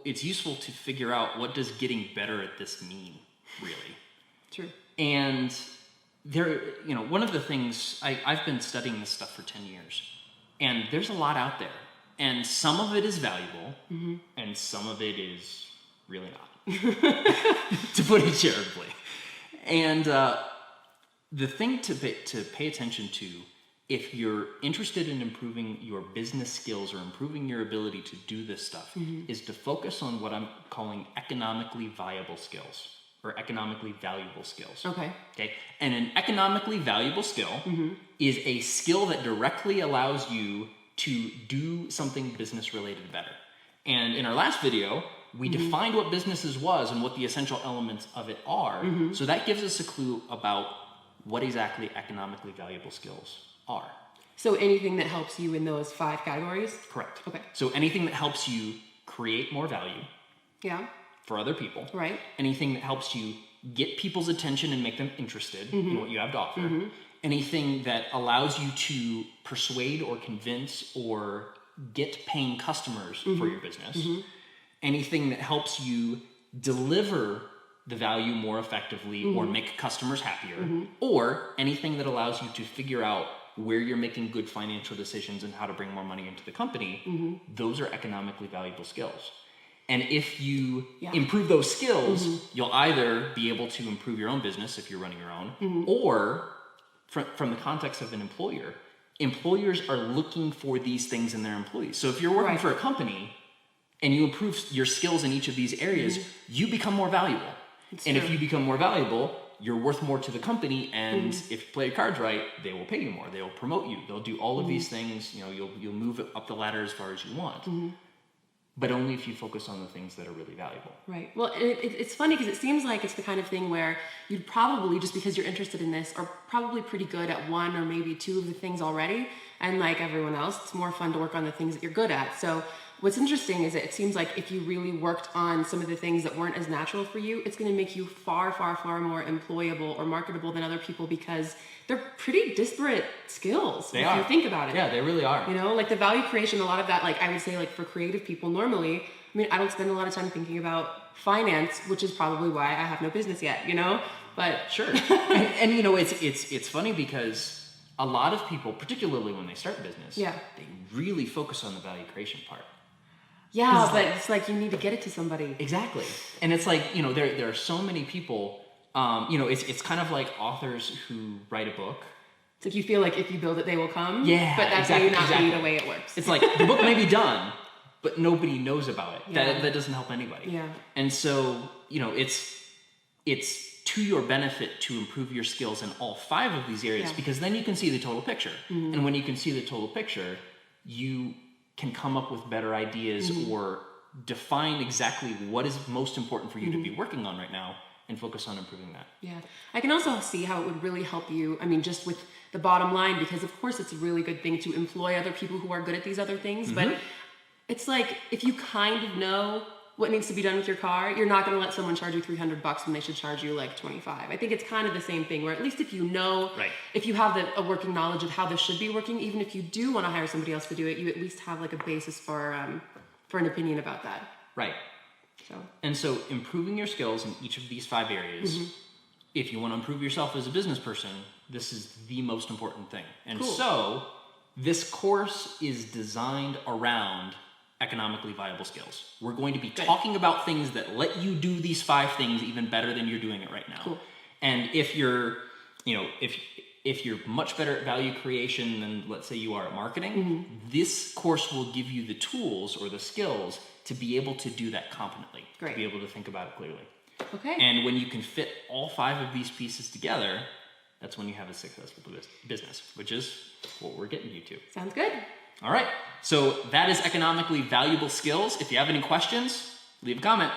it's useful to figure out what does getting better at this mean, really. True. And there, one of the things, I've been studying this stuff for 10 years, and there's a lot out there. And some of it is valuable, and some of it is really not, to put it charitably. And the thing to pay attention to, if you're interested in improving your business skills or improving your ability to do this stuff, is to focus on what I'm calling economically viable skills or economically valuable skills. Okay. And an economically valuable skill is a skill that directly allows you to do something business related better. And in our last video, we defined what businesses was and what the essential elements of it are. So that gives us a clue about what exactly economically valuable skills are. So anything that helps you in those 5 categories? Correct. Okay. So anything that helps you create more value for other people. Right. Anything that helps you get people's attention and make them interested in what you have to offer. Anything that allows you to persuade or convince or get paying customers for your business. Anything that helps you deliver the value more effectively or make customers happier. Or anything that allows you to figure out where you're making good financial decisions and how to bring more money into the company. Those are economically valuable skills. And if you improve those skills, you'll either be able to improve your own business if you're running your own, or from the context of an employer, employers are looking for these things in their employees. So if you're working for a company and you improve your skills in each of these areas, you become more valuable. And if you become more valuable, you're worth more to the company. And if you play your cards right, they will pay you more. They'll promote you. They'll do all of these things. You'll move up the ladder as far as you want. But only if you focus on the things that are really valuable. Right. Well, it's funny because it seems like it's the kind of thing where you'd probably, just because you're interested in this, are probably pretty good at 1 or maybe 2 of the things already. And like everyone else, it's more fun to work on the things that you're good at. So what's interesting is that it seems like if you really worked on some of the things that weren't as natural for you, it's going to make you far, far, far more employable or marketable than other people, because they're pretty disparate skills if you think about it. Yeah, they really are. Like the value creation, a lot of that, like I would say, like for creative people normally, I mean, I don't spend a lot of time thinking about finance, which is probably why I have no business yet, but sure. and it's funny because a lot of people, particularly when they start business, they really focus on the value creation part. Yeah, but it's like you need to get it to somebody. Exactly. And it's like, there are so many people, it's kind of like authors who write a book. It's like you feel like if you build it, they will come. Yeah, but that's exactly, not the way it works. It's like the book may be done, but nobody knows about it. That doesn't help anybody. Yeah. And so, it's to your benefit to improve your skills in all 5 of these areas, because then you can see the total picture. And when you can see the total picture, you can come up with better ideas or define exactly what is most important for you to be working on right now and focus on improving that. Yeah. I can also see how it would really help you, just with the bottom line, because of course it's a really good thing to employ other people who are good at these other things, but it's like, if you kind of know what needs to be done with your car, you're not going to let someone charge you $300 when they should charge you like $25. I think it's kind of the same thing, where at least if you know, if you have a working knowledge of how this should be working, even if you do want to hire somebody else to do it, you at least have like a basis for an opinion about that. Right. So improving your skills in each of these 5 areas, if you want to improve yourself as a business person, this is the most important thing. And so this course is designed around economically viable skills. We're going to be talking about things that let you do these 5 things even better than you're doing it right now. And if you're, if you're much better at value creation than, let's say, you are at marketing, this course will give you the tools or the skills to be able to do that competently, to be able to think about it clearly. And when you can fit all 5 of these pieces together, that's when you have a successful business, which is what we're getting you to. Sounds good. All right. So that is economically valuable skills. If you have any questions, leave a comment.